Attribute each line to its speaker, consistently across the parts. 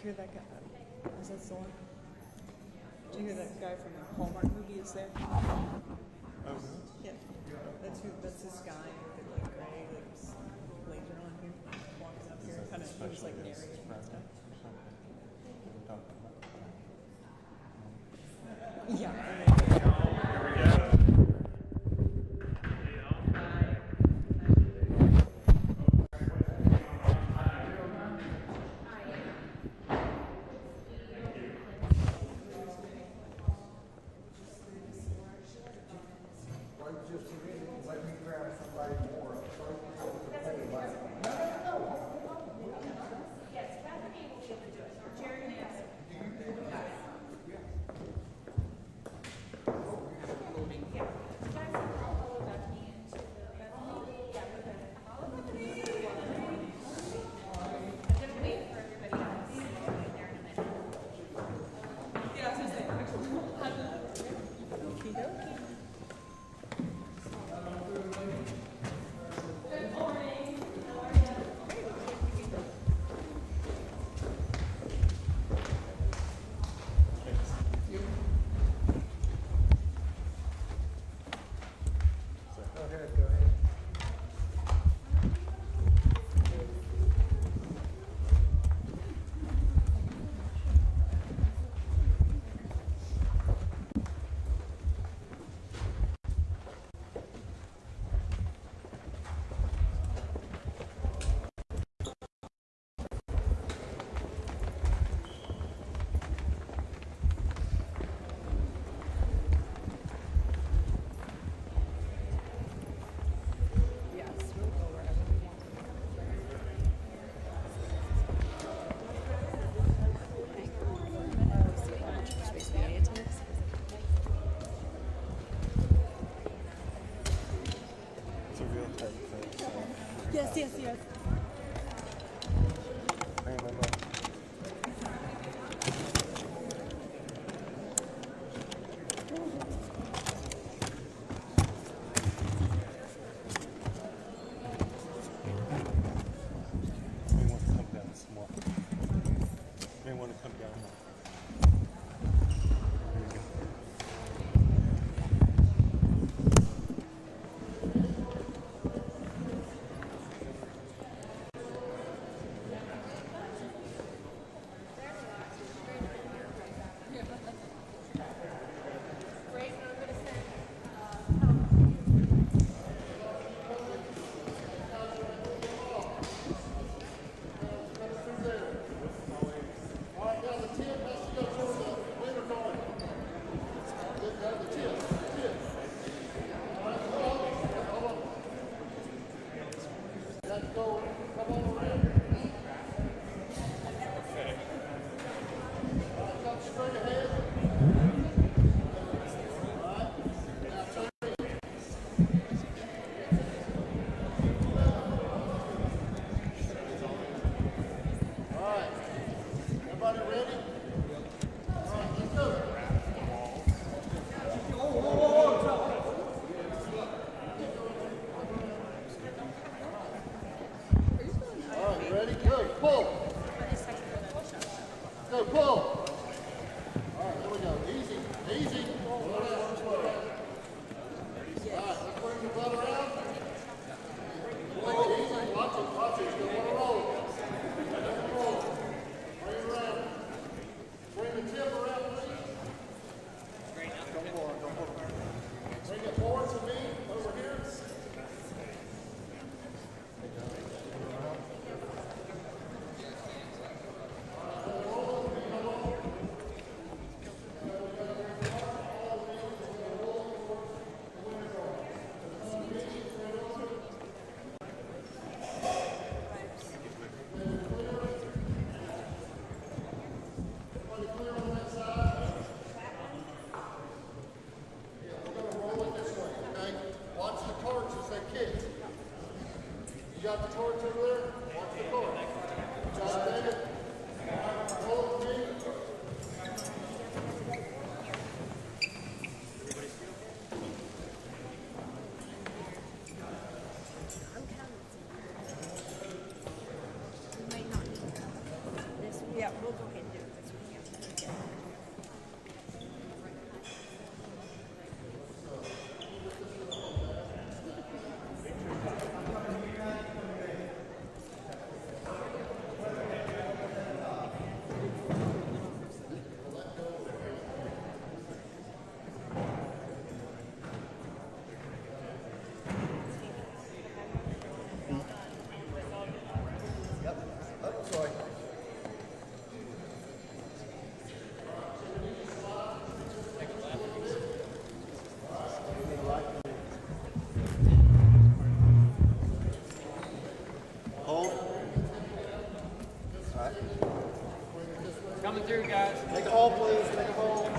Speaker 1: hear that guy? Is that the one? Did you hear that guy from the Hallmark movie is there?
Speaker 2: Oh, really?
Speaker 1: Yeah. That's this guy with like gray, like laser on here, walking up here, kind of, he was like narrating and stuff. Yeah. Yes.
Speaker 3: got the torch over there? Watch the torch. Job, David. Hold it for me.
Speaker 4: Yeah, we'll go ahead. Coming through, guys.
Speaker 3: Take a hold, please. Take a hold.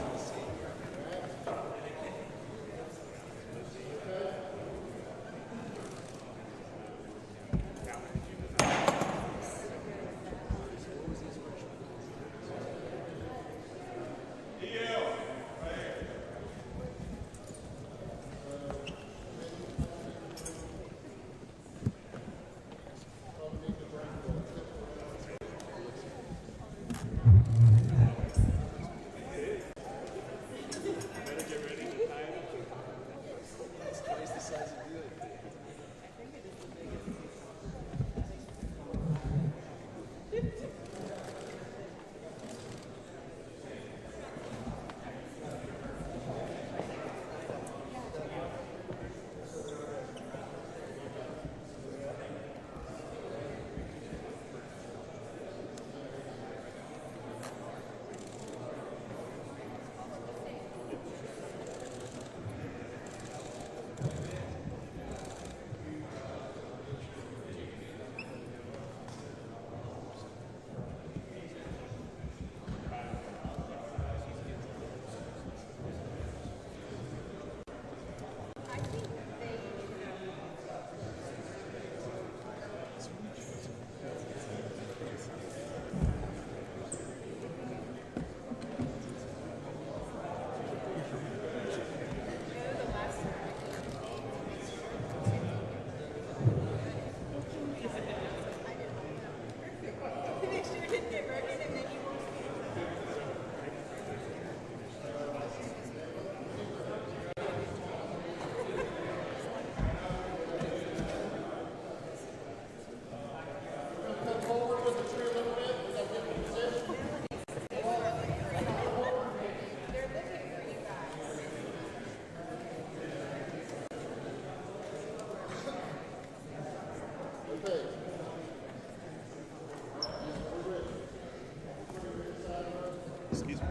Speaker 2: Excuse me.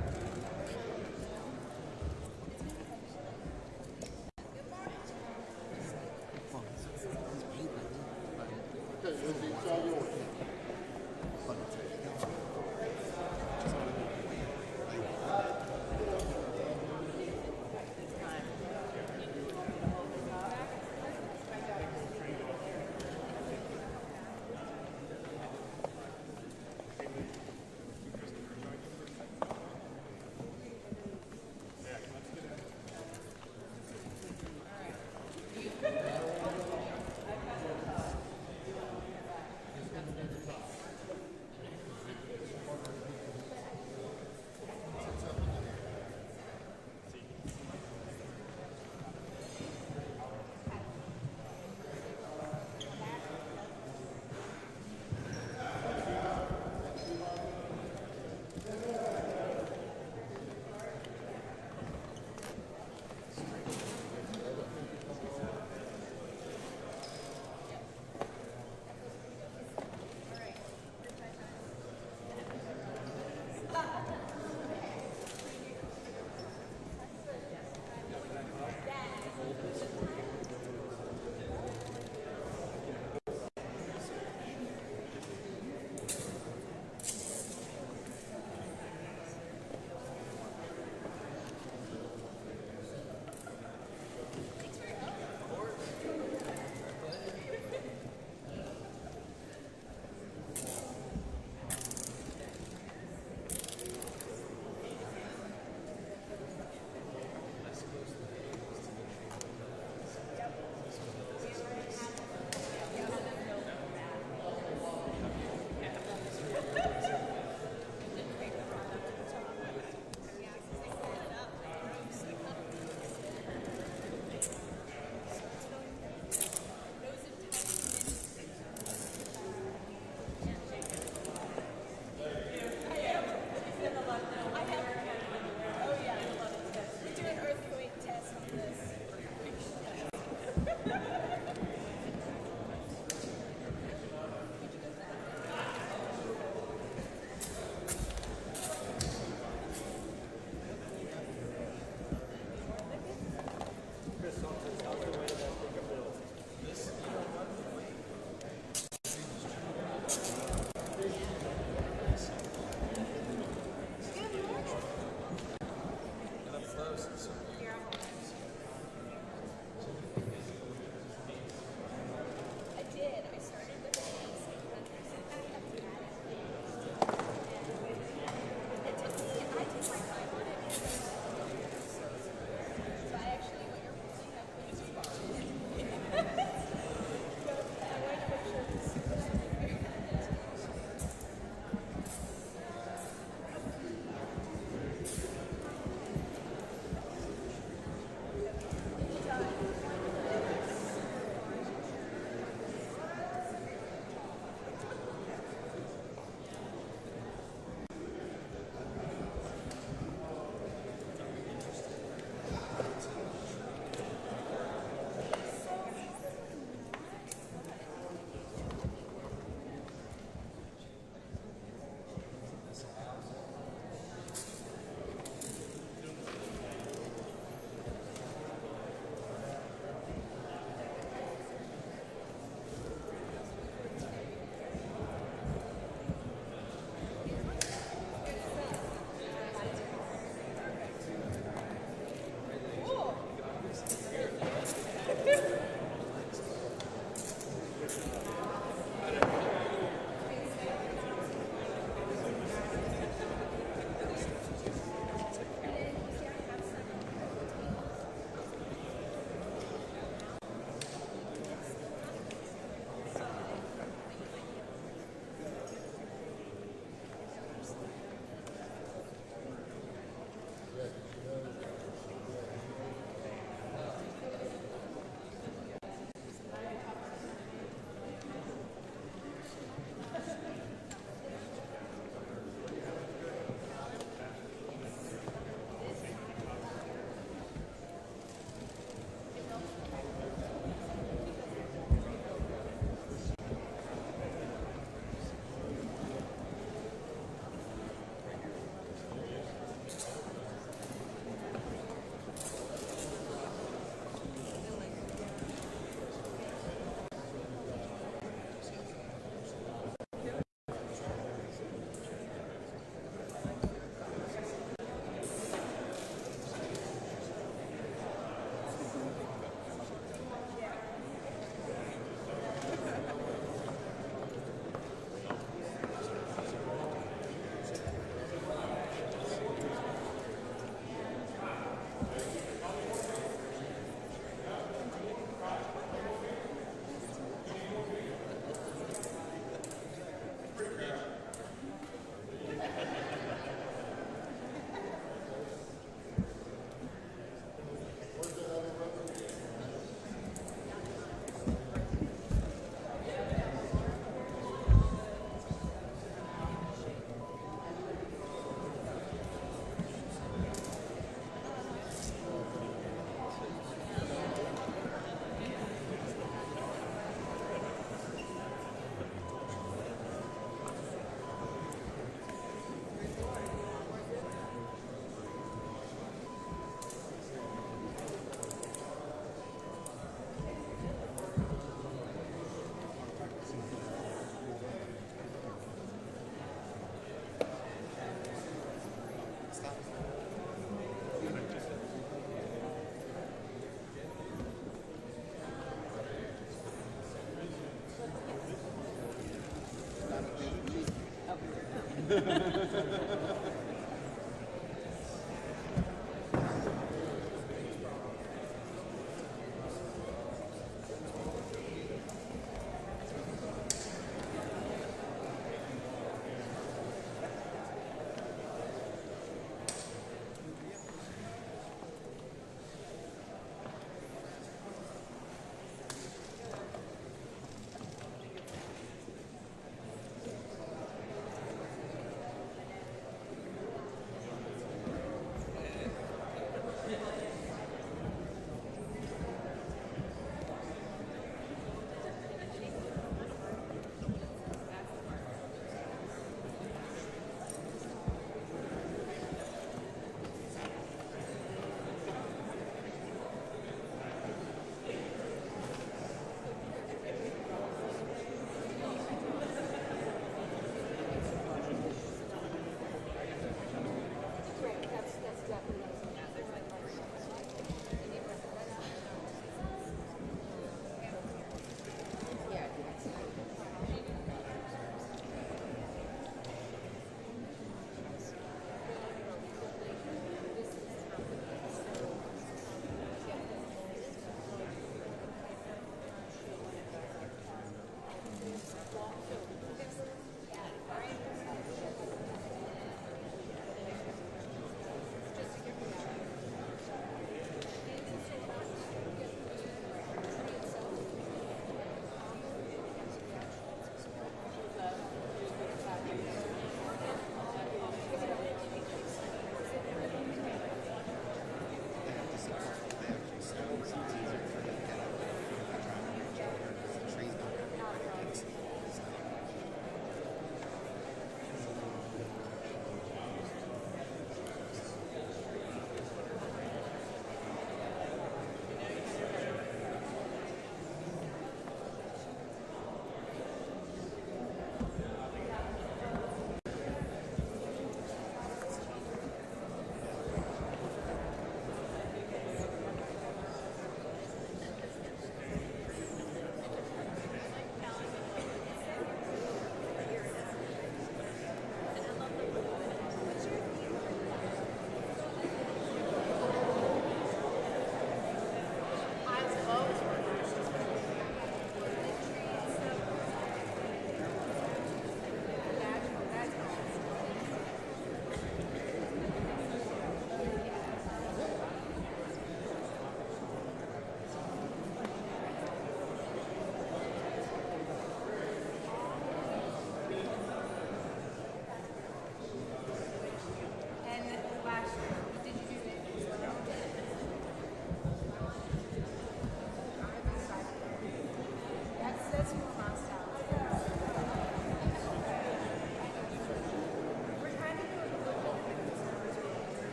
Speaker 3: Okay, Lindsay, it's all yours.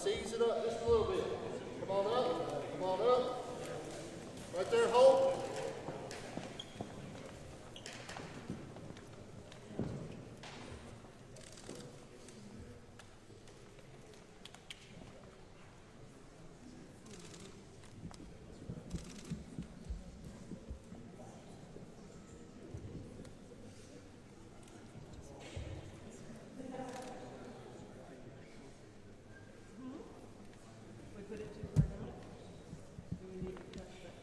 Speaker 3: let's ease it up just a little bit. Come on up. Come on up. Right there, hold.
Speaker 1: We put it too far down? Do we need to cut that?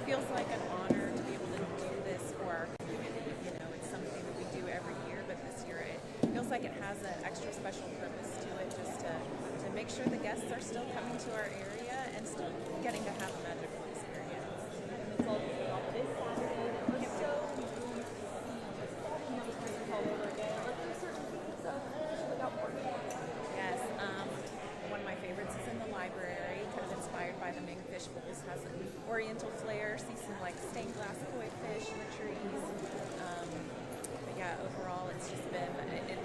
Speaker 4: feels like an honor to be able to do this for our community. You know, it's something that we do every year, but this year it feels like it has an extra special purpose to it, just to make sure the guests are still coming to our area and still getting to have a magical experience.
Speaker 1: It's all this Saturday. Let's go all over again.
Speaker 4: Yes, one of my favorites is in the library, kind of inspired by the Ming fish bowls. Has an oriental flair, see some like stained glass koi fish in the trees. But yeah, overall it's just been,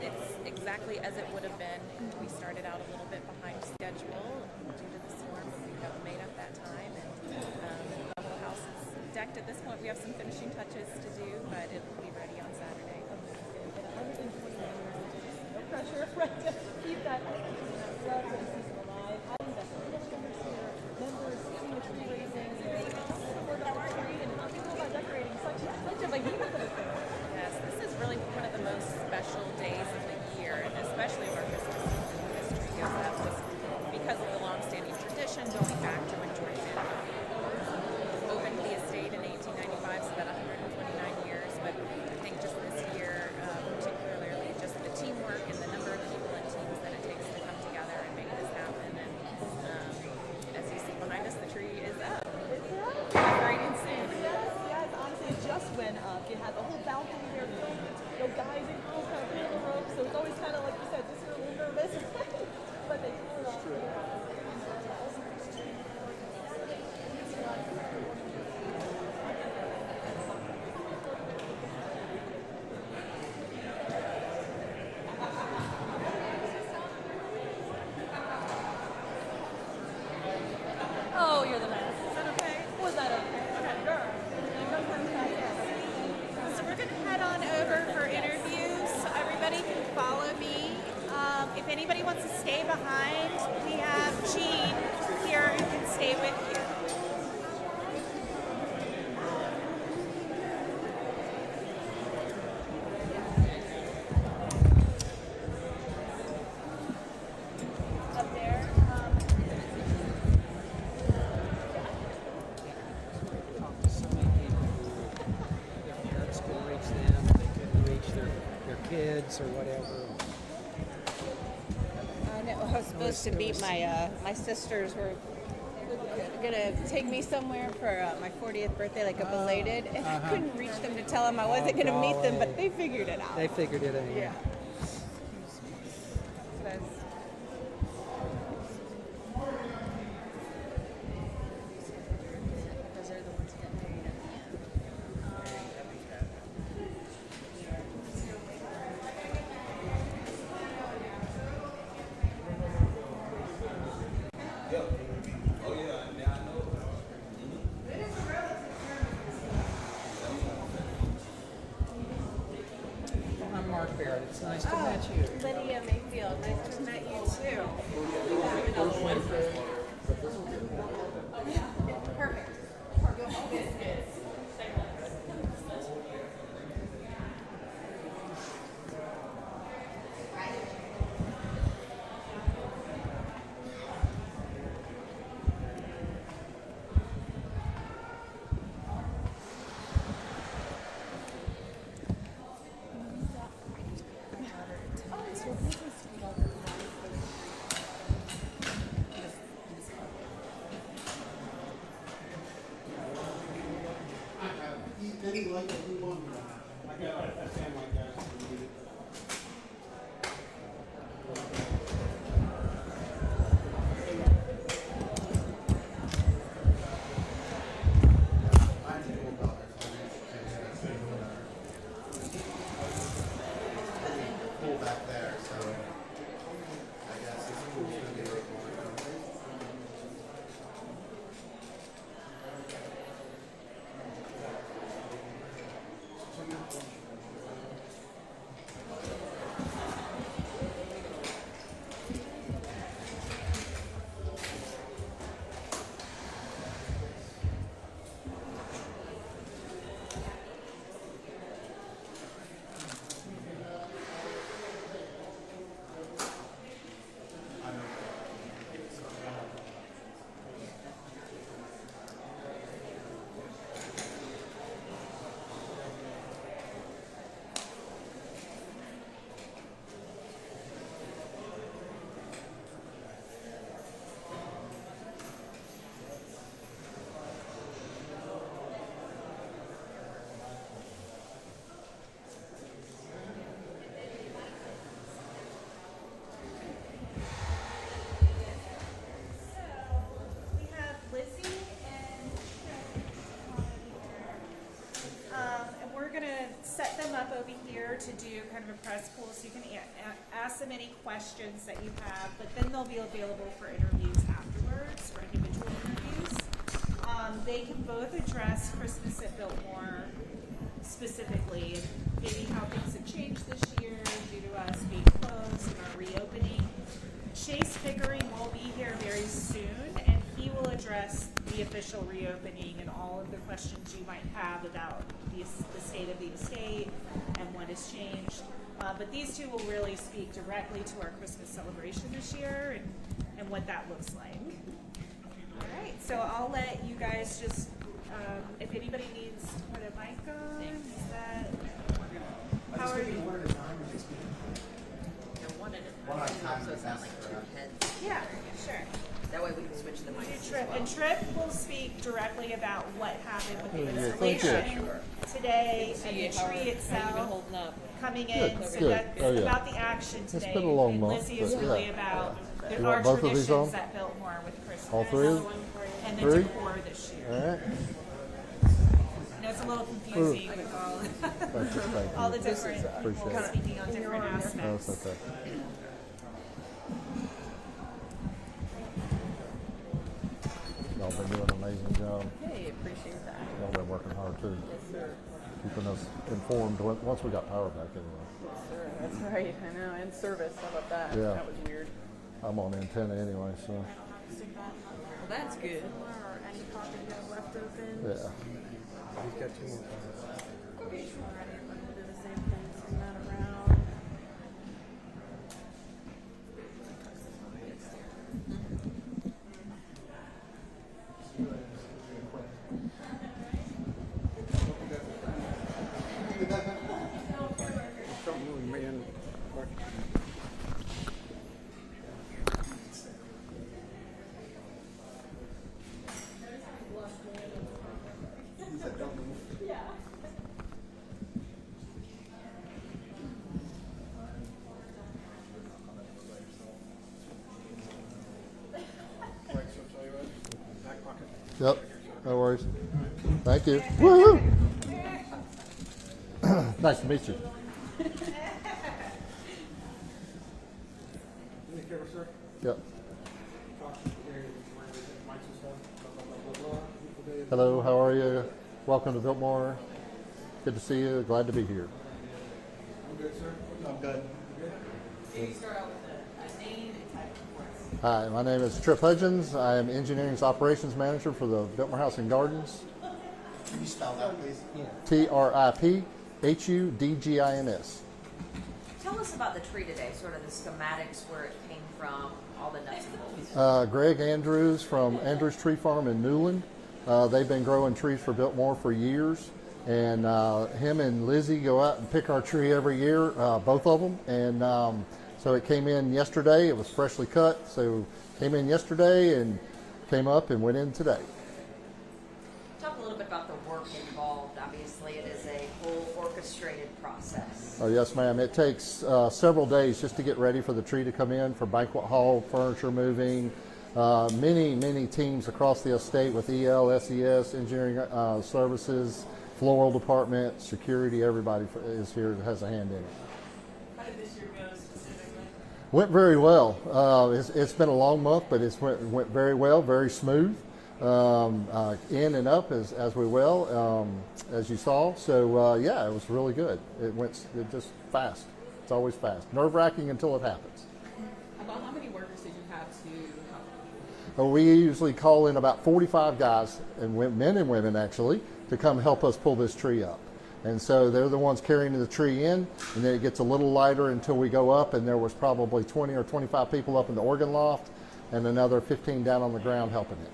Speaker 4: it's exactly as it would have been. We started out a little bit behind schedule due to the storm, but we made up that time. And the whole house is decked at this point. We have some finishing touches to do, but it will be ready on Saturday.
Speaker 1: 120 no pressure, right? To keep that love and season alive. I think that's really members here. Members seeing the tree raising, word about the tree, and people about decorating such a like unit.
Speaker 4: Yes, this is really one of the most special days of the year, and especially of our Christmas season. When this tree goes up, just because of the long-standing tradition going back to when George opened the estate in 1895, so about 129 years. But I think just this year, particularly, just the teamwork and the number of people and teams that it takes to come together and make this happen. And as you see behind us, the tree is up. Decorating soon.
Speaker 1: Yes, honestly, it just went up. You had the whole balcony there, guys and girls kind of pulling the rope, so it's always kind of like you said, just a little nervous, but they pull it off. Oh, you're the best. Is that okay? Was that okay? Okay, girl.
Speaker 5: So we're going to head on over for interviews. Everybody can follow me. If anybody wants to stay behind, we have Jean here who can stay with you.
Speaker 1: Up there.
Speaker 6: Talked to so many people who their parents couldn't reach them, they couldn't reach their kids or whatever.
Speaker 5: I know. I was supposed to meet my sisters were gonna take me somewhere for my 40th birthday, like a belated, and I couldn't reach them to tell them I wasn't gonna meet them, but they figured it out.
Speaker 6: They figured it out.
Speaker 5: Yeah.
Speaker 4: Those are the ones getting married at the end.
Speaker 6: Well, I'm Mark Barrett. It's nice to meet you.
Speaker 5: Lydia Mayfield, nice to meet you too. Perfect.
Speaker 3: Any light that we want. I got a fan like that. Pull back there, so I guess it's cool to get it more.
Speaker 4: be here to do kind of a press pool, so you can ask them any questions that you have, but then they'll be available for interviews afterwards, for individual interviews. They can both address Christmas at Biltmore specifically, and maybe how things have changed this year due to us being closed and our reopening. Chase Pickering will be here very soon, and he will address the official reopening and all of the questions you might have about the state of the estate and what has changed. But these two will really speak directly to our Christmas celebration this year and what that looks like. All right, so I'll let you guys just, if anybody needs to put a mic on, is that, how are you?
Speaker 7: One at a time, so it's not like two heads.
Speaker 4: Yeah, sure.
Speaker 7: That way we can switch the mics as
Speaker 4: Trip.
Speaker 7: well.
Speaker 4: And Trip will speak directly about what happened with the
Speaker 3: thank you.
Speaker 4: installation today and the tree itself coming in. So that's about the action today.
Speaker 3: It's been a long
Speaker 4: and
Speaker 3: month,
Speaker 4: Lizzie is
Speaker 3: but
Speaker 4: really
Speaker 3: yeah.
Speaker 4: about
Speaker 3: You
Speaker 4: our
Speaker 3: want both of these
Speaker 4: traditions
Speaker 3: on?
Speaker 4: at Biltmore with Christmas.
Speaker 3: All three?
Speaker 4: And the
Speaker 3: Three?
Speaker 4: decor this year.
Speaker 3: All right.
Speaker 4: I know it's a little confusing with all the different
Speaker 3: Appreciate
Speaker 4: people
Speaker 3: it.
Speaker 4: speaking on different
Speaker 3: No,
Speaker 4: aspects.
Speaker 3: it's okay. Y'all been doing an amazing job.
Speaker 5: Hey, appreciate that.
Speaker 3: Y'all been working hard too.
Speaker 5: Yes, sir.
Speaker 3: Keeping us informed once we got power back anyway.
Speaker 5: Yes, sir. That's right. I know. And service. How about that?
Speaker 3: Yeah.
Speaker 5: That was weird.
Speaker 3: I'm on antenna anyway, so
Speaker 7: Well, that's good.
Speaker 1: Or any copy you have left open.
Speaker 3: yeah.
Speaker 6: He's got 2 more comments.
Speaker 1: We'll do the same thing, send that around.
Speaker 6: Something we may end. Back pocket.
Speaker 3: Yep. No worries. Thank you. Woo! Nice to meet you.
Speaker 6: Any camera, sir?
Speaker 3: Yep. Hello, how are you? Welcome to Biltmore. Good to see you. Glad to be here.
Speaker 6: I'm good, sir.
Speaker 2: I'm good.
Speaker 4: Can you start out with a name and type of
Speaker 3: Hi, my name is Trip Hudgens. I am Engineering's Operations Manager for the Biltmore House and Gardens.
Speaker 2: Can you spell that, please?
Speaker 3: TRIPHUDGINS.
Speaker 7: Tell us about the tree today, sort of the schematics, where it came from, all the nuts and bolts.
Speaker 3: Greg Andrews from Andrews Tree Farm in Newland. They've been growing trees for Biltmore for years. And him and Lizzie go out and pick our tree every year, both of them. And so it came in yesterday. It was freshly cut. So came in yesterday and came up and went in today.
Speaker 7: Talk a little bit about the work involved. Obviously, it is a whole orchestrated process.
Speaker 3: Oh, yes, ma'am. It takes several days just to get ready for the tree to come in for banquet hall, furniture moving. Many teams across the estate with EL, SES, engineering services, floral department, security, everybody is here that has a hand in it.
Speaker 4: How did this year go specifically?
Speaker 3: Went very well. It's been a long month, but it went very well, very smooth. In and up as we will, as you saw. So yeah, it was really good. It just fast. It's always fast. Nerve-wracking until it happens.
Speaker 8: About how many workers did you have to help?
Speaker 3: We usually call in about 45 guys, and men and women actually, to come help us pull this tree up. And so they're the ones carrying the tree in, and then it gets a little lighter until we go up, and there was probably 20 or 25 people up in the organ loft, and another 15 down on the ground helping it.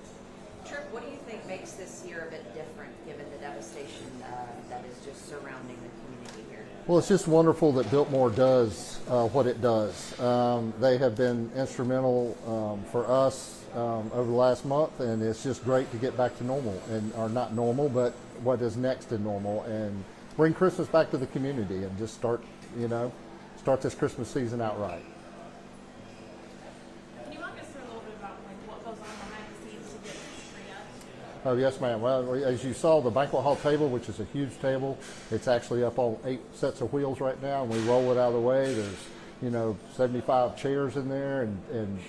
Speaker 7: Trip, what do you think makes this year a bit different, given the devastation that is just surrounding the community here?
Speaker 3: Well, it's just wonderful that Biltmore does what it does. They have been instrumental for us over the last month, and it's just great to get back to normal, or not normal, but what is next to normal, and bring Christmas back to the community, and just start this Christmas season out right.
Speaker 1: Can you walk us through a little bit about like what goes on behind the scenes to get this tree
Speaker 3: Oh, yes, ma'am. Well, as you saw, the banquet hall table, which is a huge table, it's actually up on 8 sets of wheels right now, and we roll it out of the way. There's, 75 chairs in there, and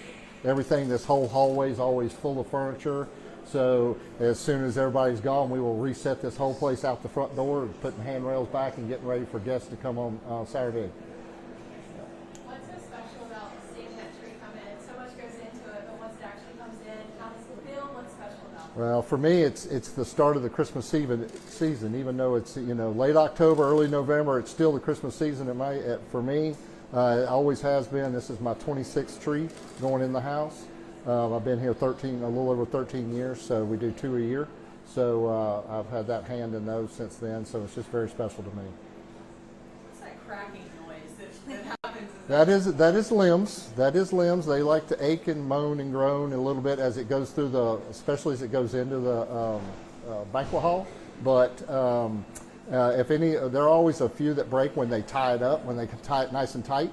Speaker 3: everything. This whole hallway is always full of furniture. So as soon as everybody's gone, we will reset this whole place out the front door, putting handrails back and getting ready for guests to come on Saturday.
Speaker 9: What's so special about seeing that tree come in? So much goes into it, but once it actually comes in, how does it feel? What's special about it?
Speaker 3: Well, for me, it's the start of the Christmas season. Even though it's late October, early November, it's still the Christmas season. For me, it always has been. This is my 26th tree going in the house. I've been here a little over 13 years, so we do 2 a year. So I've had that hand in those since then. So it's just very special to me.
Speaker 8: What's that cracking noise that happens?
Speaker 3: That is limbs. That is limbs. They like to ache and moan and groan a little bit as it goes through especially as it goes into the banquet hall. But if any, there are always a few that break when they tie it up, when they can tie it nice and tight.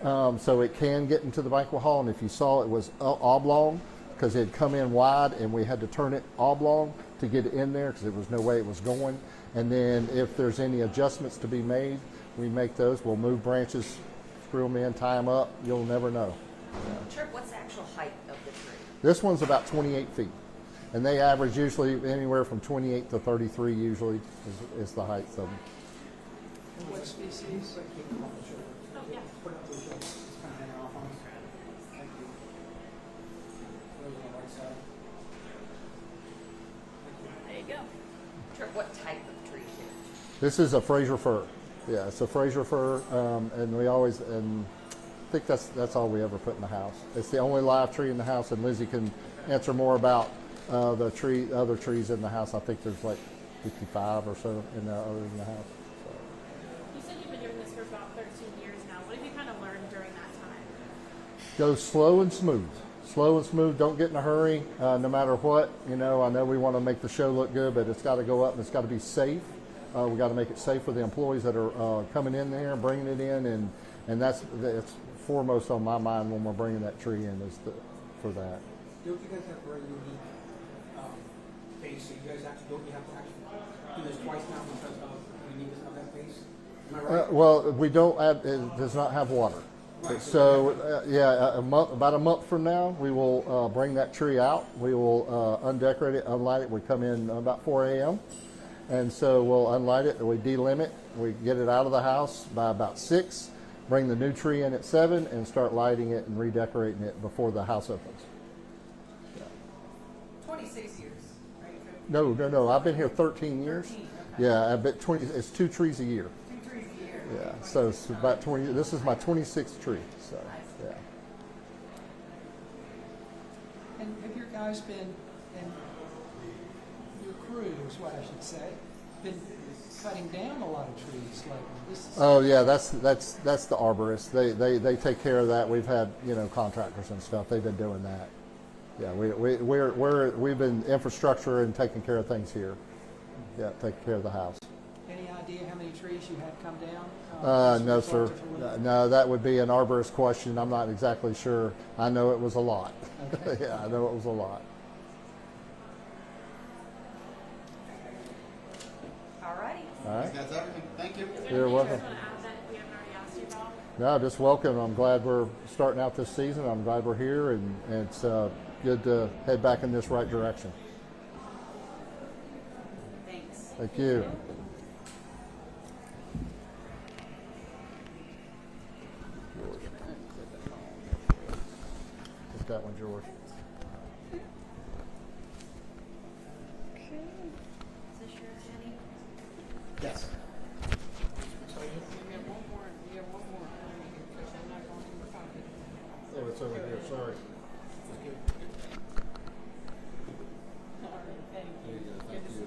Speaker 3: So it can get into the banquet hall. And if you saw, it was oblong because it had come in wide, and we had to turn it oblong to get it in there because there was no way it was going. And then if there's any adjustments to be made, we make those. We'll move branches, screw them in, tie them up. You'll never know.
Speaker 7: Trip, what's the actual height of the tree?
Speaker 3: This one's about 28 feet. And they average usually anywhere from 28 to 33 usually is the height of them.
Speaker 6: What species?
Speaker 8: There you go.
Speaker 7: Trip, what type of tree is it?
Speaker 3: This is a Fraser fir. Yeah, it's a Fraser fir, and I think that's all we ever put in the house. It's the only live tree in the house, and Lizzie can answer more about other trees in the house. I think there's like 55 or so in the house. So.
Speaker 9: You said you've been doing this for about 13 years now. What have you kind of learned during that time?
Speaker 3: Go slow and smooth. Slow and smooth. Don't get in a hurry. No matter what, I know we want to make the show look good, but it's got to go up and it's got to be safe. We got to make it safe for the employees that are coming in there, bringing it in, and that's foremost on my mind when we're bringing that tree in for that.
Speaker 10: Don't you guys have very unique face? So you guys don't you have to actually do this twice now because of the uniqueness of that face? Am I right?
Speaker 3: Well, we don't add. It does not have water.
Speaker 10: Right.
Speaker 3: So about a month from now, we will bring that tree out. We will undecorate it, unlight it. We come in about 4 a.m. And so we'll unlight it, we delimb it, we get it out of the house by about 6, bring the new tree in at 7, and start lighting it and redecorating it before the house opens.
Speaker 8: 26 years, right?
Speaker 3: No, I've been here 13 years.
Speaker 8: 13, okay.
Speaker 3: Yeah, I bet 20, it's 2 trees a year.
Speaker 8: 2 trees a year.
Speaker 3: Yeah, so it's about 20, this is my 26th tree, so, yeah.
Speaker 6: And have your guys been, and your crew is what I should say, been cutting down a lot of trees lately?
Speaker 3: Oh yeah, that's the arborist. They take care of that. We've had contractors and stuff. They've been doing that. Yeah, we've been infrastructure and taking care of things here. Yeah, taking care of the house.
Speaker 6: Any idea how many trees you had come down?
Speaker 3: No, sir. No, that would be an arborist question. I'm not exactly sure. I know it was a lot.
Speaker 6: Okay.
Speaker 3: Yeah, I know it was a lot.
Speaker 7: All righty.
Speaker 3: All right.
Speaker 2: That's everything. Thank you.
Speaker 3: You're welcome.
Speaker 9: Want to add that we haven't already asked you about?
Speaker 3: No, just welcome. I'm glad we're starting out this season. I'm glad we're here, and it's good to head back in this right direction.
Speaker 8: Thanks.
Speaker 3: Thank you. That one's yours.
Speaker 7: Is this yours, Jenny?
Speaker 2: Yes.
Speaker 3: Oh, it's over here. Sorry.
Speaker 8: All right, thank you. Good to see you.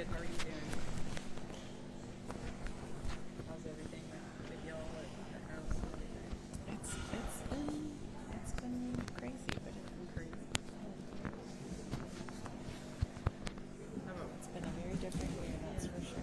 Speaker 4: Good. How are you doing? How's everything with y'all at the house? It's been crazy, but it's been crazy. It's been a very different year, that's for sure.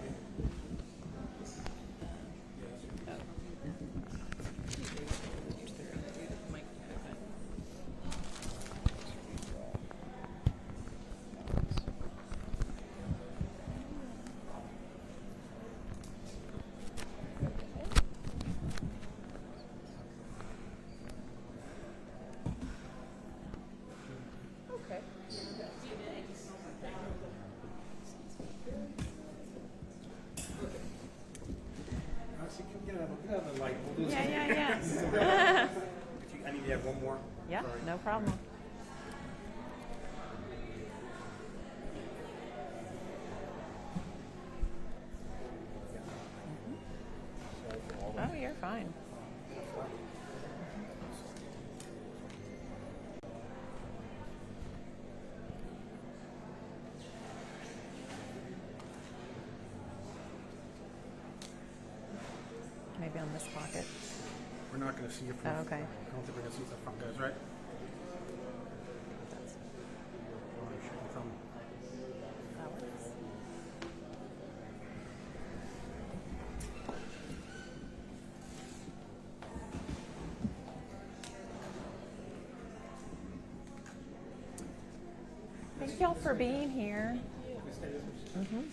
Speaker 4: Yeah.
Speaker 10: I need to have one more.
Speaker 4: Yeah,
Speaker 10: Sorry.
Speaker 4: no problem. Oh, you're fine. Maybe on this pocket.
Speaker 10: We're not going to see it from.
Speaker 4: Oh, okay.
Speaker 10: I don't think we're going to see the front guys, right? From
Speaker 4: Thank y'all for being here.
Speaker 10: Can you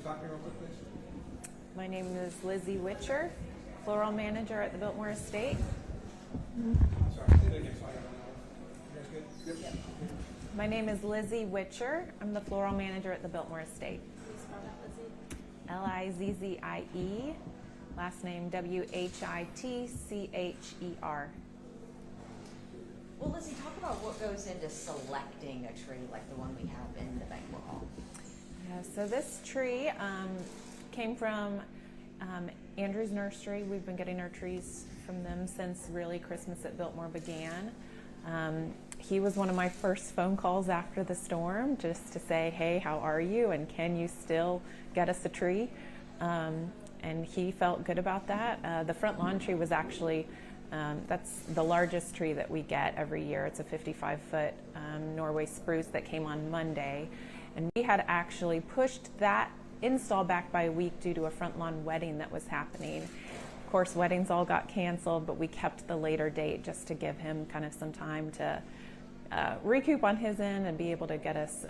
Speaker 10: talk to me real quick, please?
Speaker 4: My name is Lizzie Witcher, Floral Manager at the Biltmore Estate.
Speaker 10: Sorry, say that again so I don't know. You guys good? Yep.
Speaker 4: My name is Lizzie Witcher. I'm the Floral Manager at the Biltmore Estate. Lizzie. Last name Whittcher.
Speaker 7: Well, Lizzie, talk about what goes into selecting a tree like the one we have in the banquet hall.
Speaker 4: Yeah, so this tree came from Andrew's Nursery. We've been getting our trees from them since really Christmas at Biltmore began. He was one of my first phone calls after the storm, just to say, hey, how are you? And can you still get us a tree? And he felt good about that. The front lawn tree was actually, that's the largest tree that we get every year. It's a 55-foot Norway spruce that came on Monday. And we had actually pushed that install back by a week due to a front lawn wedding that was happening. Of course, weddings all got canceled, but we kept the later date just to give him kind of some time to recoup on his end and be able to get us,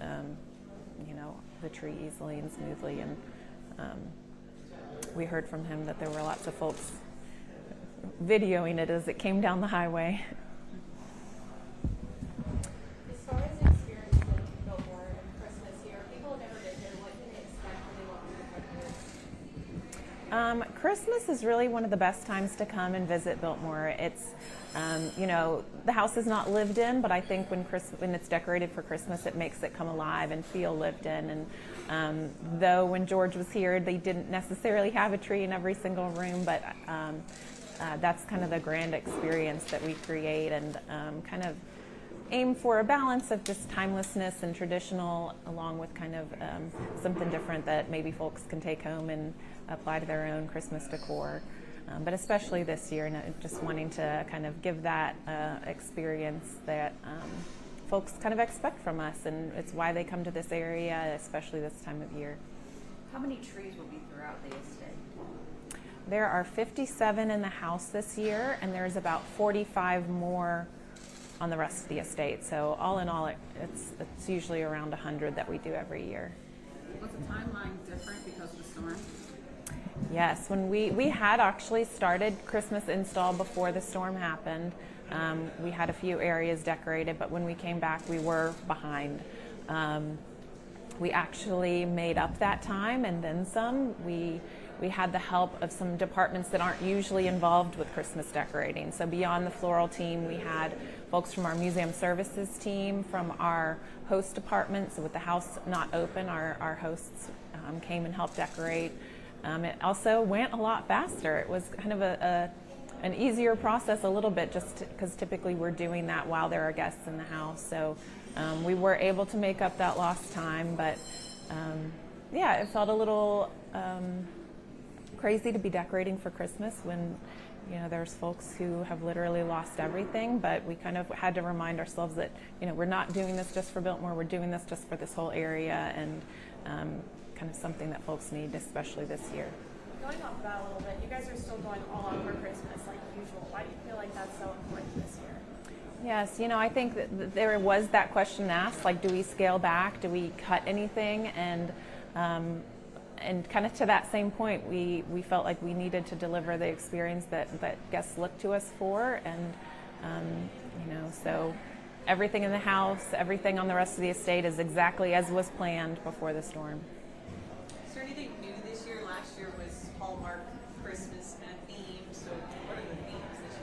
Speaker 4: the tree easily and smoothly. And we heard from him that there were lots of folks videoing it as it came down the highway.
Speaker 9: As far as experiencing Biltmore and Christmas here, people have never been here. What can they expect when they walk through the front doors?
Speaker 4: Christmas is really one of the best times to come and visit Biltmore. It's, the house is not lived in, but I think when it's decorated for Christmas, it makes it come alive and feel lived in. And though when George was here, they didn't necessarily have a tree in every single room, but that's kind of the grand experience that we create, and kind of aim for a balance of just timelessness and traditional, along with kind of something different that maybe folks can take home and apply to their own Christmas decor. But especially this year, just wanting to kind of give that experience that folks kind of expect from us, and it's why they come to this area, especially this time of year.
Speaker 7: How many trees will be throughout the estate?
Speaker 4: There are 57 in the house this year, and there's about 45 more on the rest of the estate. So all in all, it's usually around 100 that we do every year.
Speaker 11: Was the timeline different because of the storm?
Speaker 4: Yes, when we had actually started Christmas install before the storm happened. We had a few areas decorated, but when we came back, we were behind. We actually made up that time and then some. We had the help of some departments that aren't usually involved with Christmas decorating. So beyond the floral team, we had folks from our museum services team, from our host department. So with the house not open, our hosts came and helped decorate. It also went a lot faster. It was kind of an easier process a little bit, just because typically we're doing that while there are guests in the house. So we were able to make up that lost time, but yeah, it felt a little crazy to be decorating for Christmas when there's folks who have literally lost everything, but we kind of had to remind ourselves that we're not doing this just for Biltmore, we're doing this just for this whole area, and kind of something that folks need, especially this year.
Speaker 9: Going off of that a little bit, you guys are still going all out for Christmas like usual. Why do you feel like that's so important this year?
Speaker 4: Yes, I think that there was that question asked, like, do we scale back? Do we cut anything? And kind of to that same point, we felt like we needed to deliver the experience that guests look to us for. And, so everything in the house, everything on the rest of the estate is exactly as was planned before the storm.
Speaker 1: Is there anything new this year? Last year was Hallmark Christmas kind of themed. So what are the themes this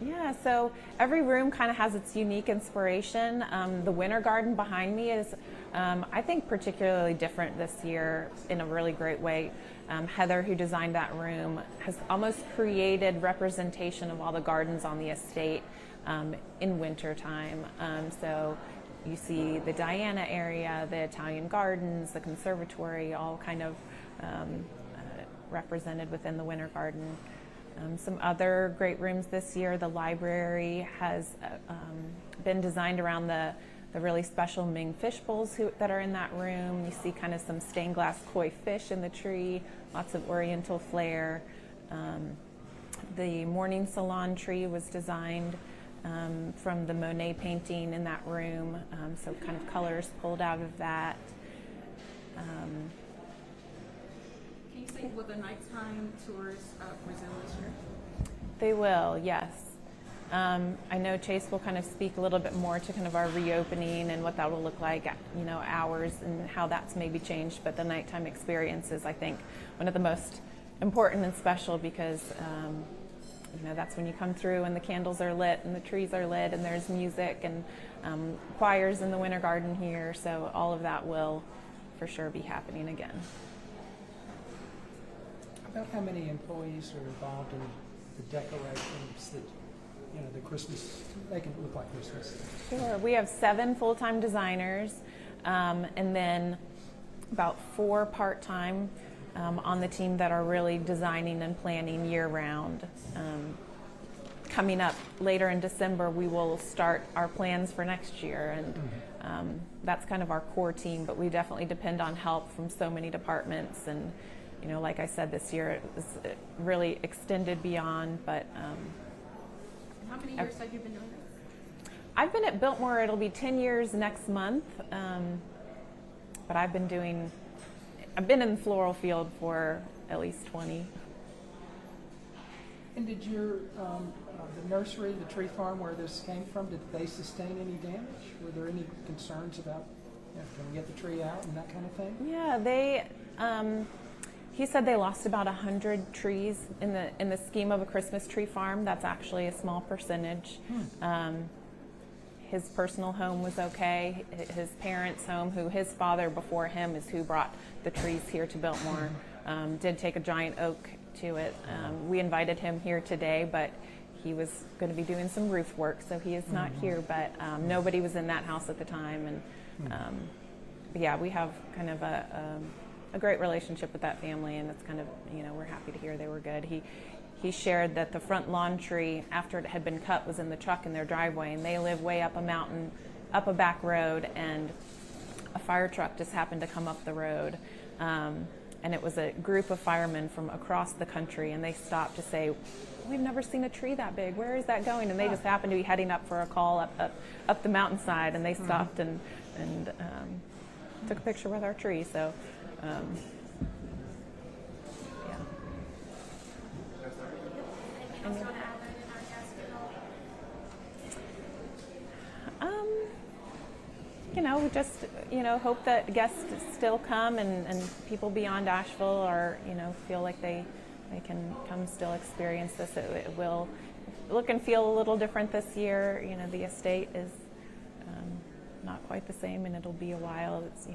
Speaker 1: year?
Speaker 4: Yeah, so every room kind of has its unique inspiration. The winter garden behind me is, I think, particularly different this year in a really great way. Heather, who designed that room, has almost created representation of all the gardens on the estate in winter time. So you see the Diana area, the Italian gardens, the conservatory, all kind of represented within the winter garden. Some other great rooms this year, the library has been designed around the really special Ming fish bowls that are in that room. You see kind of some stained glass koi fish in the tree, lots of oriental flair. The morning salon tree was designed from the Monet painting in that room, so kind of colors pulled out of that.
Speaker 11: Can you say will the nighttime tours resume this year?
Speaker 4: They will, yes. I know Chase will kind of speak a little bit more to kind of our reopening and what that will look like, hours and how that's maybe changed. But the nighttime experience is, I think, one of the most important and special because, that's when you come through and the candles are lit and the trees are lit and there's music and choirs in the winter garden here. So all of that will for sure be happening again.
Speaker 6: About how many employees are involved in the decorations that, the Christmas, make it look like Christmas?
Speaker 4: Sure. We have 7 full-time designers and then about 4 part-time on the team that are really designing and planning year-round. Coming up later in December, we will start our plans for next year, and that's kind of our core team, but we definitely depend on help from so many departments. And like I said, this year it was really extended beyond, but
Speaker 11: How many years have you been doing this?
Speaker 4: I've been at Biltmore, it'll be 10 years next month, but I've been in the floral field for at least 20.
Speaker 6: And did your, the nursery, the tree farm where this came from, did they sustain any damage? Were there any concerns about, can we get the tree out and that kind of thing?
Speaker 4: Yeah, he said they lost about 100 trees in the scheme of a Christmas tree farm. That's actually a small percentage. His personal home was okay. His parents' home, who his father before him is who brought the trees here to Biltmore, did take a giant oak to it. We invited him here today, but he was going to be doing some roof work, so he is not here. But nobody was in that house at the time, and yeah, we have kind of a great relationship with that family, and it's kind of, we're happy to hear they were good. He shared that the front lawn tree, after it had been cut, was in the truck in their driveway, and they live way up a mountain, up a back road, and a fire truck just happened to come up the road. And it was a group of firemen from across the country, and they stopped to say, we've never seen a tree that big. Where is that going? And they just happened to be heading up for a call up the mountainside, and they stopped and took a picture with our tree. So, yeah. We just, hope that guests still come and people beyond Asheville are, feel like they can come still experience this. It will look and feel a little different this year. The estate is not quite the same, and it'll be a while. It's,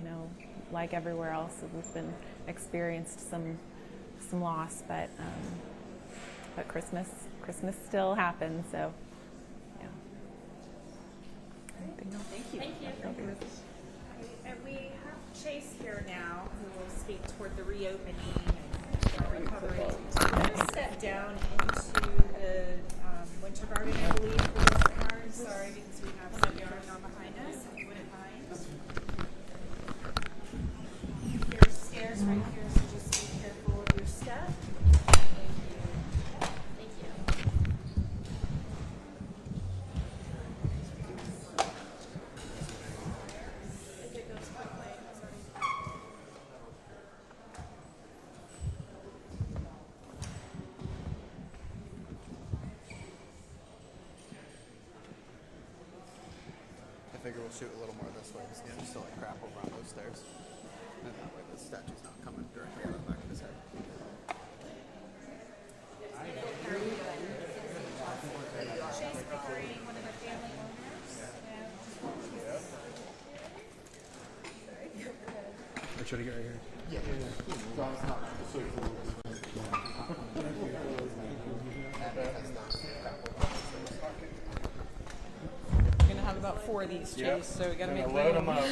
Speaker 4: like everywhere else, we've been experienced some loss, but Christmas still happens. So, yeah.
Speaker 11: Thank you. And we have Chase here now, who will speak toward the reopening and recovery. So we're going to step down into the winter garden, I believe, for this part. Sorry, because we have some going on behind us, if you wouldn't mind. There's stairs right here, so just be careful of your step. Thank you. If it goes quickly, sorry.
Speaker 2: I figure we'll shoot a little more this way because there's still like crap over on those stairs. And that way the statue's not coming directly out of the back of his head.
Speaker 11: Chase Pickering, one of the family owners.
Speaker 2: Or should I get right here?
Speaker 1: We're gonna have about 4 of these, Chase, so we gotta make
Speaker 12: Load them up.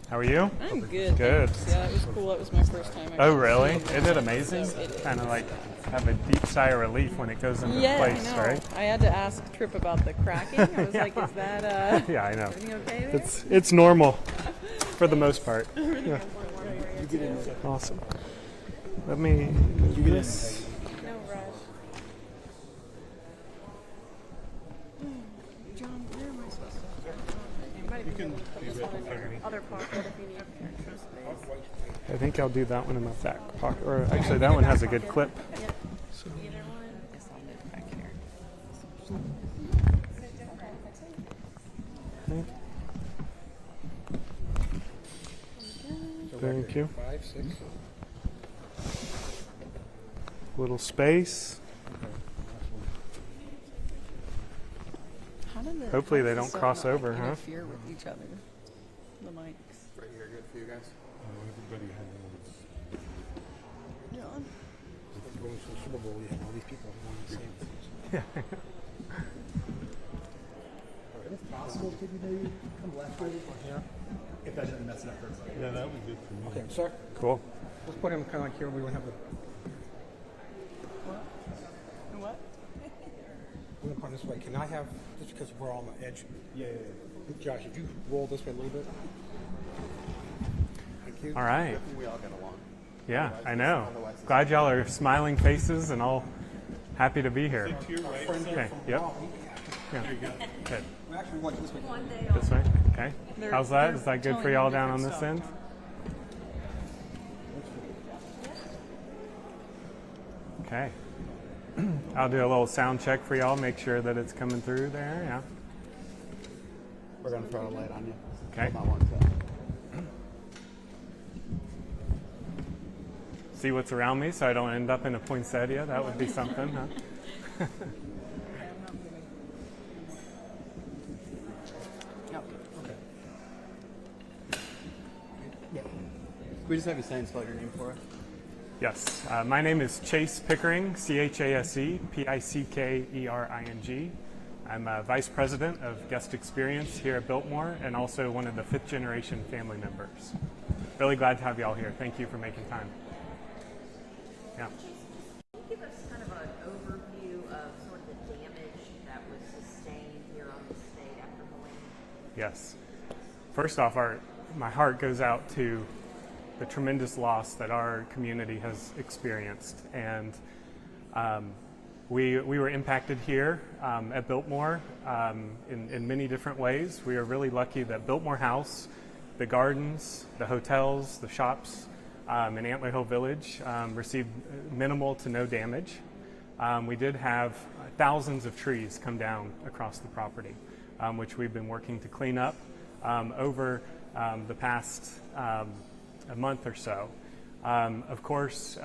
Speaker 12: How are you?
Speaker 1: I'm good.
Speaker 12: Good.
Speaker 1: thanks. Yeah, it was cool. That was my first time.
Speaker 12: Oh,
Speaker 1: actually
Speaker 12: really?
Speaker 1: seeing
Speaker 12: Isn't it amazing?
Speaker 1: So it is.
Speaker 12: Kind of like have a deep sigh of relief when it goes into place,
Speaker 1: I know.
Speaker 12: right?
Speaker 1: I had to ask Tripp about the cracking. I was like, is that
Speaker 12: Yeah, I know.
Speaker 1: everything okay there?
Speaker 12: It's normal for the most part. Yeah. Awesome. Let me do this.
Speaker 1: No rush. John, where am I supposed to? You might be able to put this one in your other pocket if you need extra space.
Speaker 12: I think I'll do that one in my back pocket. Or actually, that one has a good clip.
Speaker 1: Yep. Either one. I guess I'll move back here.
Speaker 12: Thank you.
Speaker 10: 5, 6.
Speaker 12: Little space.
Speaker 1: How did the
Speaker 12: Hopefully they
Speaker 1: boxes
Speaker 12: don't cross
Speaker 1: not
Speaker 12: over, huh?
Speaker 1: interfere with each other. The mics.
Speaker 2: Right here, good for you guys.
Speaker 1: John?
Speaker 10: Going to the Super Bowl, you have all these people who want the same things.
Speaker 12: Yeah.
Speaker 6: If possible, could you maybe come left with it? Yeah.
Speaker 13: If that doesn't mess it up for everybody.
Speaker 12: Yeah, that would be good for me.
Speaker 10: Okay, sir.
Speaker 12: Cool.
Speaker 10: Let's put him kind of like here. We don't have the.
Speaker 1: What?
Speaker 10: We're gonna put him this way. Can I have just because we're on the edge?
Speaker 13: Yeah.
Speaker 10: Josh, if you roll this way a little bit. Thank you.
Speaker 12: All right.
Speaker 2: We all get along.
Speaker 12: Yeah, I know. Glad y'all are smiling faces and all happy to be here. Okay. Yep. Yeah. Good.
Speaker 10: We actually want this way.
Speaker 12: This way. Okay. How's that? Is that good for y'all down on this end? Okay. I'll do a little sound check for y'all. Make sure that it's coming through there. Yeah.
Speaker 2: We're going to throw a light on you.
Speaker 12: Okay.
Speaker 2: Hold on one second.
Speaker 12: See what's around me so I don't end up in a poinsettia. That would be something, huh?
Speaker 2: We just have you say and spell your name for us.
Speaker 12: Yes. My name is Chase Pickering, C-H-A-S-E, P-I-C-K-E-R-I-N-G. I'm Vice President of Guest Experience here at Biltmore and also one of the 5th generation family members. Really glad to have you all here. Thank you for making time. Yeah.
Speaker 7: Can you give us kind of an overview of sort of the damage that was sustained here on the state after Helene?
Speaker 12: Yes. First off, my heart goes out to the tremendous loss that our community has experienced. And we were impacted here at Biltmore in many different ways. We are really lucky that Biltmore House, the gardens, the hotels, the shops in Antler Hill Village received minimal to no damage. We did have thousands of trees come down across the property, which we've been working to clean up over the past a month or so. Of course,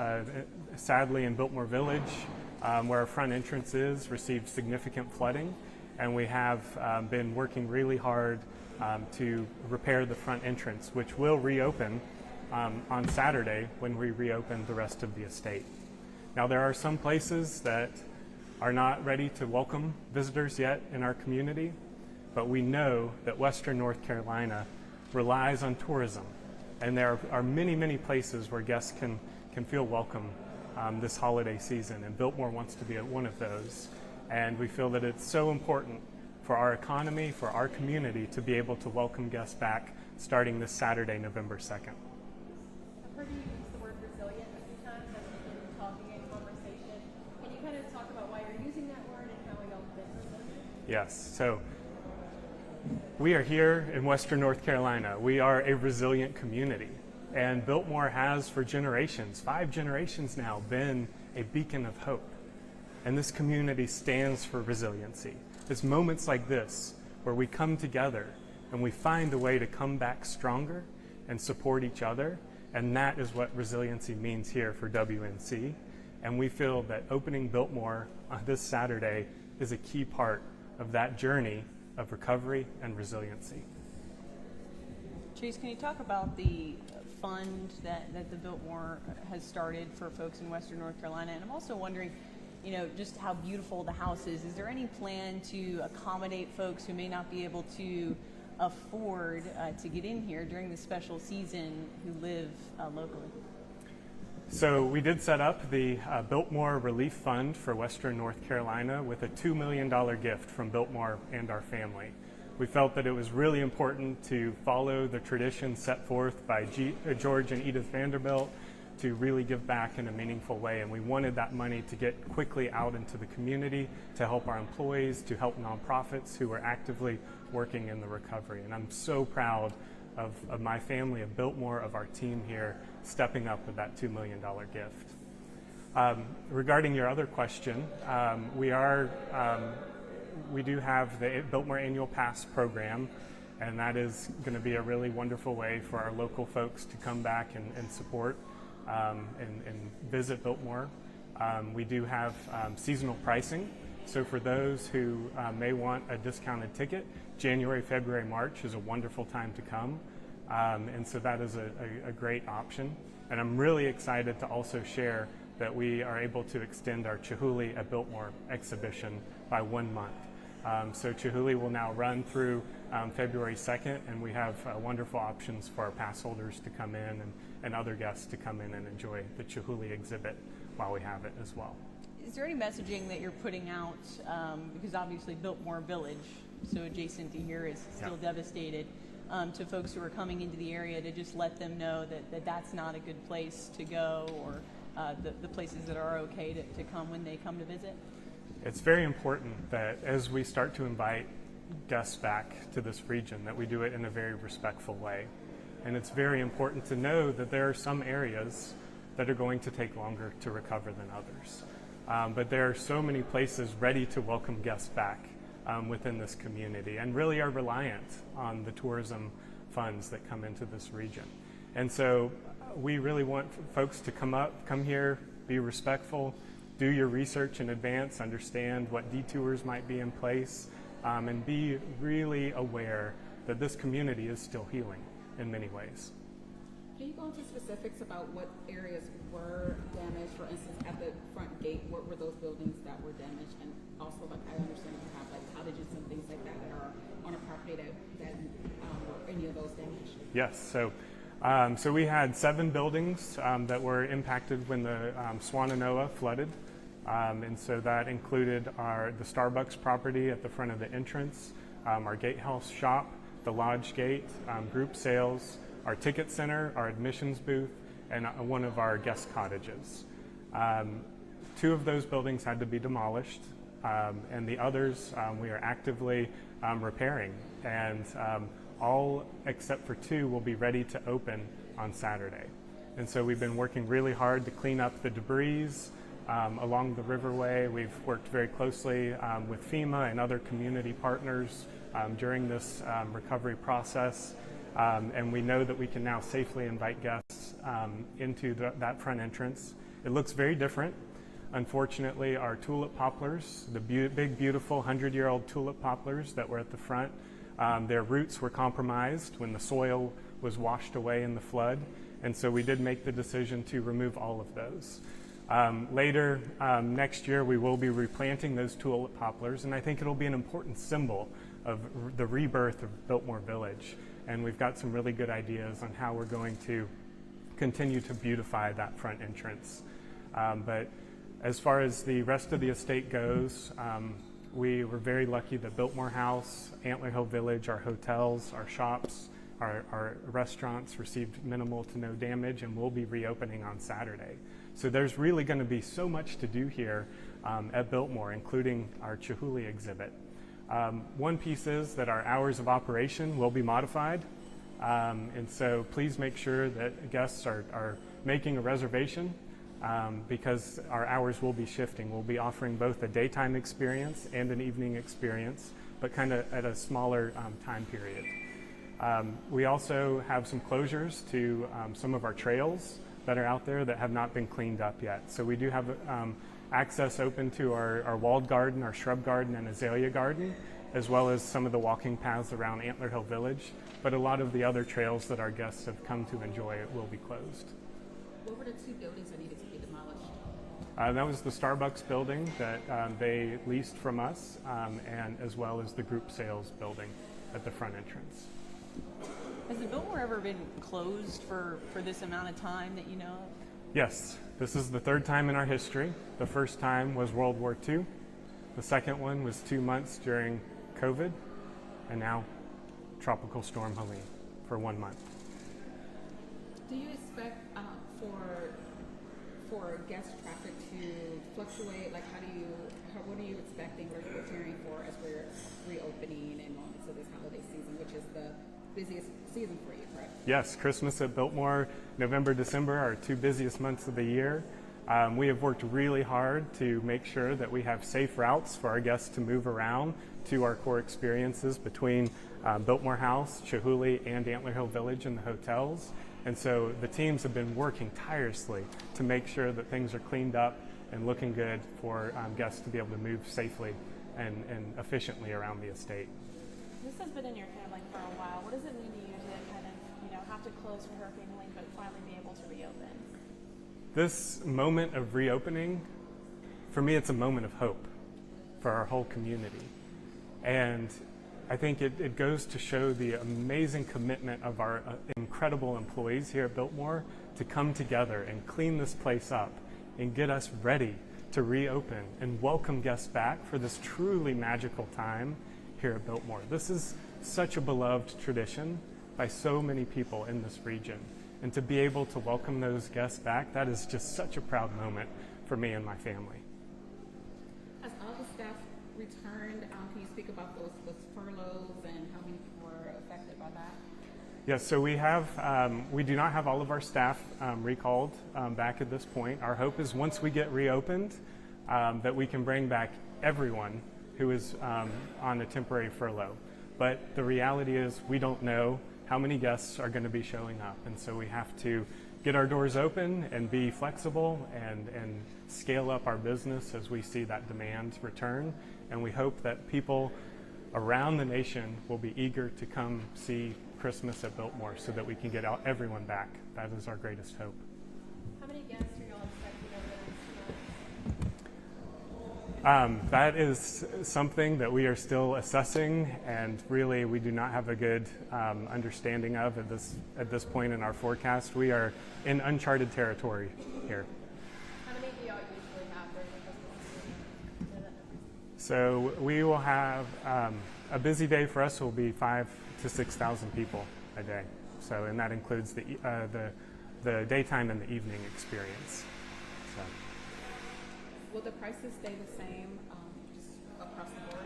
Speaker 12: sadly in Biltmore Village, where our front entrance is, received significant flooding, and we have been working really hard to repair the front entrance, which will reopen on Saturday when we reopen the rest of the estate. Now there are some places that are not ready to welcome visitors yet in our community, but we know that Western North Carolina relies on tourism, and there are many, many places where guests can feel welcome this holiday season, and Biltmore wants to be one of those. And we feel that it's so important for our economy, for our community, to be able to welcome guests back starting this Saturday, November 2nd.
Speaker 1: I've heard you use the word resilient a few times as we've been talking in conversation. Can you kind of talk about why you're using that word and how y'all have been resilient?
Speaker 12: Yes, so we are here in Western North Carolina. We are a resilient community, and Biltmore has for generations, 5 generations now, been a beacon of hope. And this community stands for resiliency. It's moments like this where we come together and we find a way to come back stronger and support each other, and that is what resiliency means here for WNC. And we feel that opening Biltmore this Saturday is a key part of that journey of recovery and resiliency.
Speaker 5: Chase, can you talk about the fund that the Biltmore has started for folks in Western North Carolina? And I'm also wondering, just how beautiful the house is. Is there any plan to accommodate folks who may not be able to afford to get in here during the special season who live locally?
Speaker 12: So we did set up the Biltmore Relief Fund for Western North Carolina with a $2 million gift from Biltmore and our family. We felt that it was really important to follow the tradition set forth by George and Edith Vanderbilt to really give back in a meaningful way, and we wanted that money to get quickly out into the community to help our employees, to help nonprofits who are actively working in the recovery. And I'm so proud of my family, of Biltmore, of our team here, stepping up with that $2 million gift. Regarding your other question, we do have the Biltmore Annual Pass program, and that is going to be a really wonderful way for our local folks to come back and support and visit Biltmore. We do have seasonal pricing, so for those who may want a discounted ticket, January, February, March is a wonderful time to come, and so that is a great option. And I'm really excited to also share that we are able to extend our Chihuly at Biltmore exhibition by 1 month. So Chihuly will now run through February 2nd, and we have wonderful options for our pass holders to come in and other guests to come in and enjoy the Chihuly exhibit while we have it as well.
Speaker 5: Is there any messaging that you're putting out, because obviously Biltmore Village, so adjacent to here, is still devastated, to folks who are coming into the area, to just let them know that that's not a good place to go, or the places that are okay to come when they come to visit?
Speaker 12: It's very important that as we start to invite guests back to this region, that we do it in a very respectful way. And it's very important to know that there are some areas that are going to take longer to recover than others. But there are so many places ready to welcome guests back within this community, and really are reliant on the tourism funds that come into this region. And so we really want folks to come here, be respectful, do your research in advance, understand what detours might be in place, and be really aware that this community is still healing in many ways.
Speaker 14: Can you go into specifics about what areas were damaged? For instance, at the front gate, what were those buildings that were damaged? And also, like, I understand you have like cottages and things like that are on a property that were any of those damaged?
Speaker 12: Yes. So we had 7 buildings that were impacted when the Swannanoa flooded. And so that included the Starbucks property at the front of the entrance, our gatehouse shop, the lodge gate, group sales, our ticket center, our admissions booth, and one of our guest cottages. 2 of those buildings had to be demolished, and the others we are actively repairing. And all except for 2 will be ready to open on Saturday. And so we've been working really hard to clean up the debris along the riverway. We've worked very closely with FEMA and other community partners during this recovery process. And we know that we can now safely invite guests into that front entrance. It looks very different. Unfortunately, our tulip poplars, the big, beautiful 100-year-old tulip poplars that were at the front, their roots were compromised when the soil was washed away in the flood. And so we did make the decision to remove all of those. Later next year, we will be replanting those tulip poplars, and I think it'll be an important symbol of the rebirth of Biltmore Village. And we've got some really good ideas on how we're going to continue to beautify that front entrance. But as far as the rest of the estate goes, we were very lucky that Biltmore House, Antler Hill Village, our hotels, our shops, our restaurants received minimal to no damage, and will be reopening on Saturday. So there's really going to be so much to do here at Biltmore, including our Chihuly exhibit. One piece is that our hours of operation will be modified, and so please make sure that guests are making a reservation because our hours will be shifting. We'll be offering both a daytime experience and an evening experience, but kind of at a smaller time period. We also have some closures to some of our trails that are out there that have not been cleaned up yet. So we do have access open to our walled garden, our shrub garden, and azalea garden, as well as some of the walking paths around Antler Hill Village. But a lot of the other trails that our guests have come to enjoy will be closed.
Speaker 14: What were the two buildings that needed to be demolished?
Speaker 12: That was the Starbucks building that they leased from us, and as well as the group sales building at the front entrance.
Speaker 1: Has the Biltmore ever been closed for this amount of time that you know of?
Speaker 12: Yes, this is the third time in our history. The first time was World War II. The second one was 2 months during COVID, and now Tropical Storm Helene for 1 month.
Speaker 14: Do you expect for guest traffic to fluctuate? Like, what are you expecting or preparing for as we're reopening and going into this holiday season, which is the busiest season for you, correct?
Speaker 12: Yes, Christmas at Biltmore, November, December are 2 busiest months of the year. We have worked really hard to make sure that we have safe routes for our guests to move around to our core experiences between Biltmore House, Chihuly, and Antler Hill Village and the hotels. And so the teams have been working tirelessly to make sure that things are cleaned up and looking good for guests to be able to move safely and efficiently around the estate.
Speaker 11: This has been in your family for a while. What does it mean to you to kind of, have to close for Hurricane Helene, but finally be able to reopen?
Speaker 12: This moment of reopening, for me, it's a moment of hope for our whole community. And I think it goes to show the amazing commitment of our incredible employees here at Biltmore to come together and clean this place up and get us ready to reopen and welcome guests back for this truly magical time here at Biltmore. This is such a beloved tradition by so many people in this region. And to be able to welcome those guests back, that is just such a proud moment for me and my family.
Speaker 14: Has all the staff returned? Can you speak about those furloughs and how many people were affected by that?
Speaker 12: Yes, so we do not have all of our staff recalled back at this point. Our hope is once we get reopened, that we can bring back everyone who is on a temporary furlough. But the reality is we don't know how many guests are going to be showing up. And so we have to get our doors open and be flexible and scale up our business as we see that demand return. And we hope that people around the nation will be eager to come see Christmas at Biltmore so that we can get everyone back. That is our greatest hope.
Speaker 11: How many guests are y'all expecting over the next month?
Speaker 12: That is something that we are still assessing, and really we do not have a good understanding of at this point in our forecast. We are in uncharted territory here.
Speaker 11: How many do y'all usually have during the Christmas season?
Speaker 12: So we will have a busy day for us will be 5,000 to 6,000 people a day. So, and that includes the daytime and the evening experience. So.
Speaker 14: Will the prices stay the same just across the board?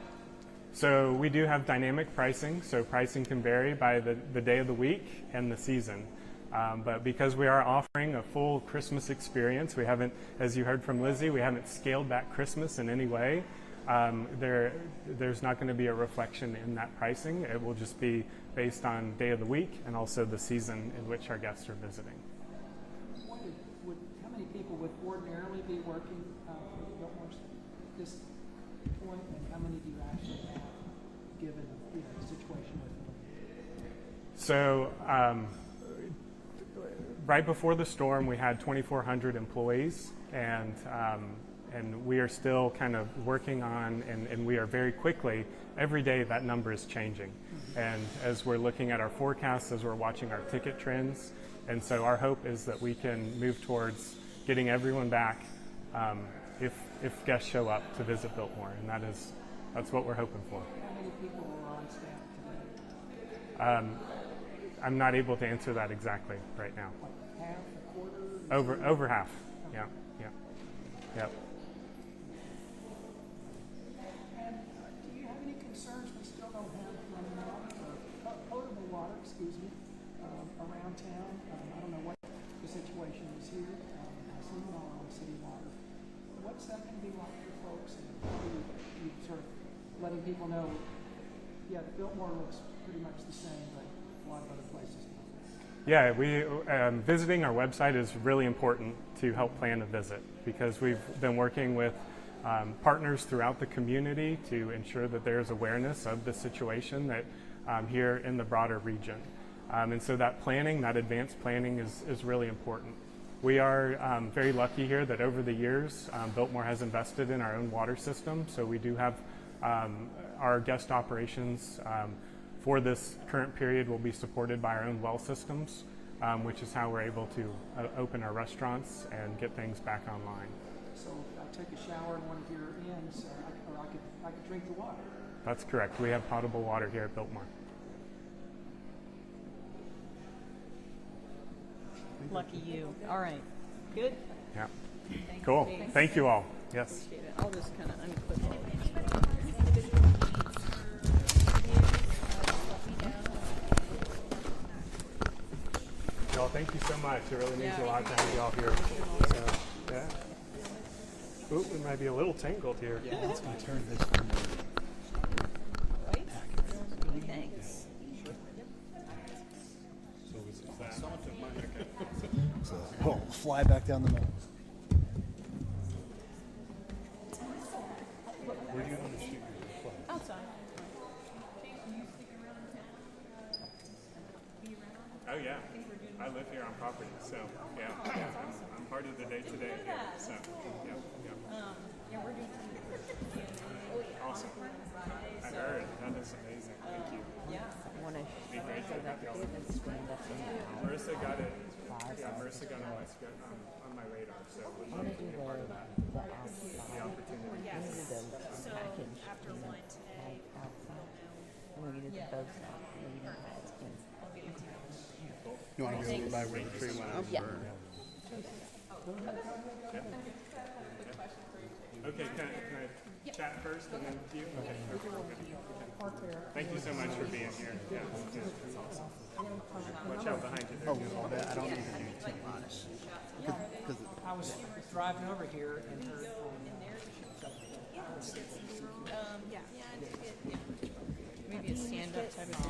Speaker 12: So we do have dynamic pricing. So pricing can vary by the day of the week and the season. But because we are offering a full Christmas experience, we haven't, as you heard from Lizzie, we haven't scaled back Christmas in any way. There's not going to be a reflection in that pricing. It will just be based on day of the week and also the season in which our guests are visiting.
Speaker 6: How many people would ordinarily be working for Biltmore at this point, and how many do you actually have, given the situation with them?
Speaker 12: So right before the storm, we had 2,400 employees and we are still kind of working on, and we are very quickly, every day that number is changing. And as we're looking at our forecasts, as we're watching our ticket trends, and so our hope is that we can move towards getting everyone back if guests show up to visit Biltmore, and that's what we're hoping for.
Speaker 6: How many people are on staff today?
Speaker 12: I'm not able to answer that exactly right now.
Speaker 6: Like half, a quarter?
Speaker 12: Over half. Yeah. Yep.
Speaker 6: And do you have any concerns we still don't have running water, potable water, around town? I don't know what the situation is here. I've seen it all on city water. What's that going to be like for folks? And how do you sort of letting people know, yeah, Biltmore looks pretty much the same, but a lot of other places don't.
Speaker 12: Yeah, visiting our website is really important to help plan a visit, because we've been working with partners throughout the community to ensure that there's awareness of the situation that here in the broader region. And so that planning, that advanced planning is really important. We are very lucky here that over the years, Biltmore has invested in our own water system, so we do have our guest operations for this current period will be supported by our own well systems, which is how we're able to open our restaurants and get things back online.
Speaker 6: So if I take a shower in one of your inns, I could drink the water.
Speaker 12: That's correct. We have potable water here at Biltmore.
Speaker 1: Lucky you. All right. Good?
Speaker 12: Yeah. Cool. Thank you all. Yes.
Speaker 1: Appreciate it. I'll just kind of unclip all of these.
Speaker 12: Y'all, thank you so much. It really means a lot to have you all here. So, yeah. Ooh, we might be a little tangled here.
Speaker 13: Yeah, it's going to turn this from
Speaker 1: Thanks.
Speaker 13: So, fly back down the mountain. Where do you want to shoot your flag?
Speaker 1: Outside.
Speaker 12: Oh yeah, I live here on property, so yeah, I'm part of the day-to-day here. So yeah.
Speaker 1: Yeah, we're doing
Speaker 12: Awesome. I heard. That is amazing. Thank you.
Speaker 1: Yeah.
Speaker 12: Be great to have y'all. Marissa got it. Yeah, Marissa got it on my radar, so we'd love to be a part of that. The opportunity.
Speaker 4: Yes. So after one today, we'll know.
Speaker 2: You want to go by where the tree went up?
Speaker 4: Yeah.
Speaker 12: Okay, can I chat first and then with you? Okay, perfect. Thank you so much for being here. Yeah, it's awesome. Watch out behind you there.
Speaker 2: I don't need to do too much.
Speaker 6: I was driving over here and heard
Speaker 1: Maybe a stand-up type of